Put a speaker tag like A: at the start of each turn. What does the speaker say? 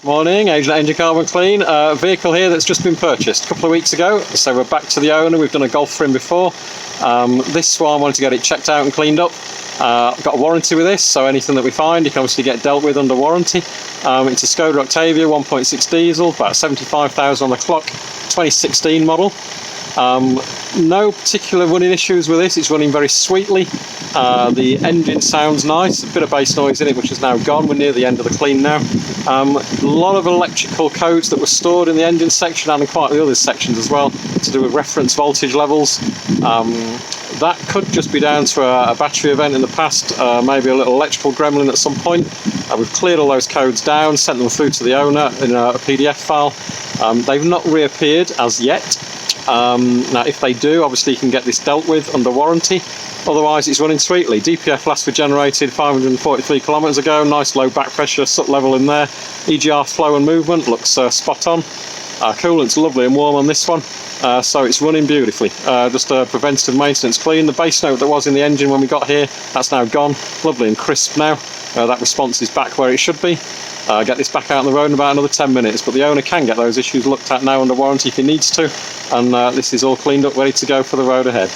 A: Morning, Adrian Engine Carbon Clean. Vehicle here that's just been purchased a couple of weeks ago. So we're back to the owner. We've done a Golf for him before. This one I wanted to get it checked out and cleaned up. I've got a warranty with this, so anything that we find you can obviously get dealt with under warranty. It's a Skoda Octavia 1.6 diesel, about 75,000 on the clock, 2016 model. No particular running issues with this. It's running very sweetly. The engine sounds nice, a bit of bass noise in it which is now gone. We're near the end of the clean now. A lot of electrical codes that were stored in the engine section and in quite the other sections as well to do with reference voltage levels. That could just be down to a battery event in the past, maybe a little electrical gremlin at some point. We've cleared all those codes down, sent them through to the owner in a PDF file. They've not reappeared as yet. Now if they do, obviously you can get this dealt with under warranty. Otherwise it's running sweetly. DPF last were generated 543 kilometres ago, nice low back pressure, SUT level in there. EGR flow and movement looks spot on. Coolant's lovely and warm on this one, so it's running beautifully. Just a preventative maintenance clean. The bass note that was in the engine when we got here, that's now gone. Lovely and crisp now. That response is back where it should be. Get this back out on the road in about another 10 minutes, but the owner can get those issues looked at now under warranty if he needs to, and this is all cleaned up, ready to go for the road ahead.